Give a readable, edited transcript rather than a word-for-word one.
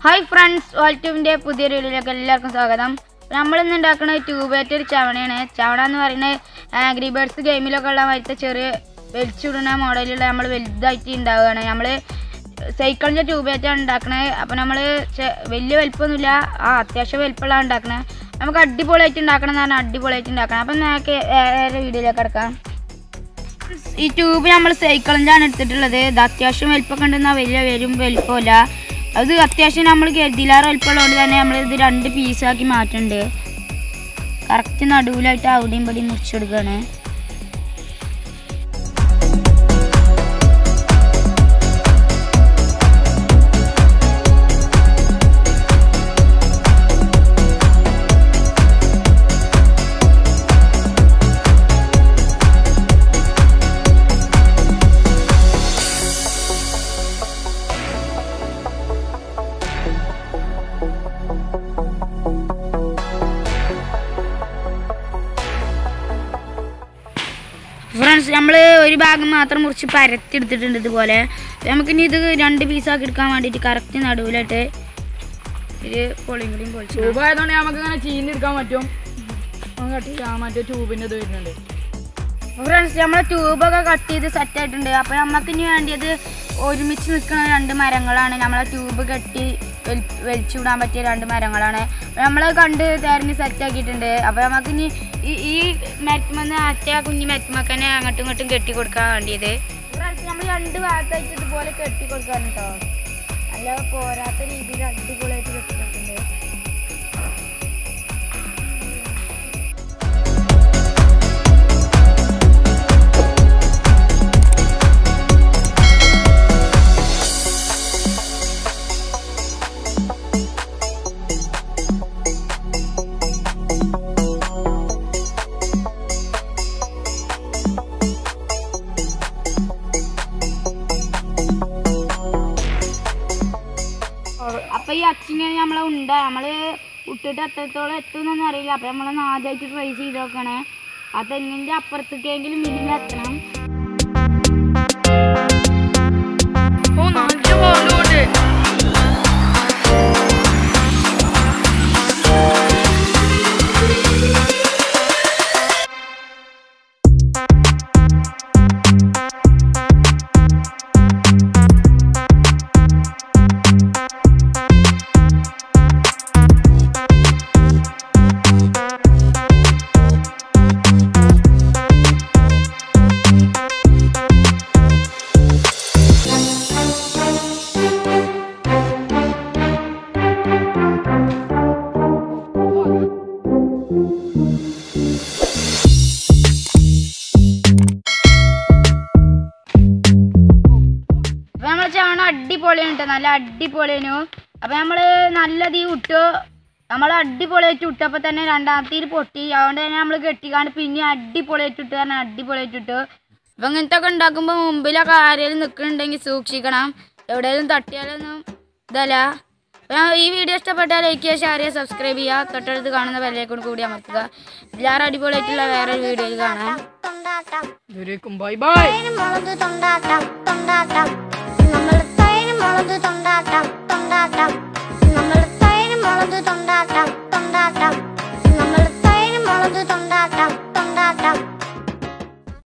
Hi friends, valTUBE പുതിയ വീഡിയോയിലേക്ക് എല്ലാവർക്കും സ്വാഗതം. നമ്മൾ ഇന്ന് ഉണ്ടാക്കുന്ന ട്യൂബ് ആയിട്ട് ഒരു ചവണയാണ്. ചവണ എന്ന് പറയുന്നത് ആംഗ്രി ബേർഡ്സ് ഗെയിമിലൊക്കെ ഉള്ള മറ്റേ ചെറിയ വലിച്ചിടുന്ന മോഡലുള്ള നമ്മൾ വലുതായിട്ട് ഉണ്ടാവുകയാണ്. നമ്മൾ സൈക്കിളിൻ്റെ ട്യൂബ് ആയിട്ടാണ് ഉണ്ടാക്കുന്നത്. അപ്പോൾ നമ്മൾ വലിയ വലിപ്പമൊന്നുമില്ല, അത്യാവശ്യം വലിപ്പമുള്ളതാണ് ഉണ്ടാക്കുന്നത്. നമുക്ക് അടിപൊളിയായിട്ട് ഉണ്ടാക്കണം എന്ന് പറഞ്ഞാൽ അടിപൊളിയായിട്ട് ഉണ്ടാക്കണം. അപ്പം നമുക്ക് വീഡിയോയിലേക്ക് കിടക്കാം. ഈ ട്യൂബ് നമ്മൾ സൈക്കിളിൻ്റെ ആണ് എടുത്തിട്ടുള്ളത്. ഇത് അത്യാവശ്യം വലിപ്പമൊക്കെ ഉണ്ടെന്നാൽ വലിയ വലിപ്പമില്ല. അത് അത്യാവശ്യം നമ്മൾ കരുതിയില്ലാറ് വലിപ്പമുള്ളതുകൊണ്ട് തന്നെ നമ്മളിത് 2 പീസാക്കി മാറ്റുന്നുണ്ട്. കറക്റ്റ് നടുവിലായിട്ട് അവിടെയും ഇവിടെയും മുറിച്ചെടുക്കുകയാണ്. ഫ്രണ്ട്സ്, നമ്മൾ ഒരു ഭാഗം മാത്രം മുറിച്ച് പരത്തിയെടുത്തിട്ടുണ്ട് ഇതുപോലെ. നമുക്കിനി ഇത് 2 പീസാക്കി എടുക്കാൻ വേണ്ടിയിട്ട് കറക്റ്റ് നടുവിലായിട്ട് ഒരു പൊളിയും കൂടിയും പൊളിച്ചു. ട്യൂബായതുകൊണ്ട് നമുക്ക് ഇങ്ങനെ ചീന്തെടുക്കാൻ പറ്റും. മറ്റേ ട്യൂബിൻ്റെ ഇത് വരുന്നുണ്ട്. ഫ്രണ്ട്സ്, നമ്മൾ ട്യൂബൊക്കെ കട്ട് ചെയ്ത് സെറ്റായിട്ടുണ്ട്. അപ്പോൾ നമുക്കിനി വേണ്ടിയത് ഒരുമിച്ച് നിൽക്കുന്ന 2 മരങ്ങളാണ്. നമ്മളെ ട്യൂബ് കെട്ടി വലിച്ചുവിടാൻ പറ്റിയ 2 മരങ്ങളാണ്. നമ്മൾ കണ്ട് തിരഞ്ഞ് സെറ്റാക്കിയിട്ടുണ്ട്. അപ്പോൾ നമുക്കിനി ഈ മരത്തുമെന്ന് കുഞ്ഞു മരത്തുമൊക്കെ തന്നെ അങ്ങോട്ടും ഇങ്ങോട്ടും കെട്ടി കൊടുക്കാൻ വേണ്ടിയത്. ഫ്രണ്ട്സ്, നമ്മൾ 2 ഭാഗത്തായിട്ട് ഇതുപോലെ കെട്ടി കൊടുക്കാൻ കേട്ടോ. നല്ല പോരാത്ത രീതിയിൽ അടിപൊളിയായിട്ട് കെട്ടി കൊടുക്കുന്നുണ്ട്. അപ്പോൾ ഈ അച്ചിങ്ങനെ നമ്മളെ നമ്മൾ ഇട്ടിട്ട് എത്രത്തോളം എത്തുമെന്നൊന്നും അറിയില്ല. അപ്പോൾ നമ്മളൊന്ന് ആദ്യമായിട്ട് ട്രൈ ചെയ്ത് നോക്കണേ. ആ തെങ്ങിൻ്റെ അപ്പുറത്തേക്കെങ്കിലും ഇതിലെത്തണം. അടിപൊളിയാണ്, നല്ല അടിപൊളിയായിരുന്നു. അപ്പോൾ നമ്മൾ നല്ലത് ഇട്ടു, നമ്മൾ അടിപൊളിയായിട്ട് ഇട്ടപ്പോൾ തന്നെ രണ്ടാമത്തേൽ പൊട്ടി. അതുകൊണ്ട് തന്നെ നമ്മൾ കെട്ടിക്കാണ്ട് പിന്നെ അടിപൊളിയായിട്ട് ഇട്ട് പറഞ്ഞാൽ അടിപൊളിയായിട്ട് ഇട്ടു. അപ്പോൾ ഇങ്ങനത്തെ ഒക്കെ ഉണ്ടാക്കുമ്പോൾ മുമ്പിലൊക്കെ ആരെങ്കിലും നിൽക്കുന്നുണ്ടെങ്കിൽ സൂക്ഷിക്കണം. എവിടെയെങ്കിലും തട്ടിയാലൊന്നും ഇതല്ല. ഈ വീഡിയോ ഇഷ്ടപ്പെട്ടാൽ ലൈക്ക് ചെയ്യുക, ഷെയർ ചെയ്യുക, സബ്സ്ക്രൈബ് ചെയ്യുക. തൊട്ടടുത്ത് കാണുന്ന ബെല്ലൈക്കൺ കൂടി അമർത്തുക. എല്ലാവരും അടിപൊളിയായിട്ടുള്ള വേറൊരു വീഡിയോയിൽ കാണാം. Bye bye. നമ്മൾ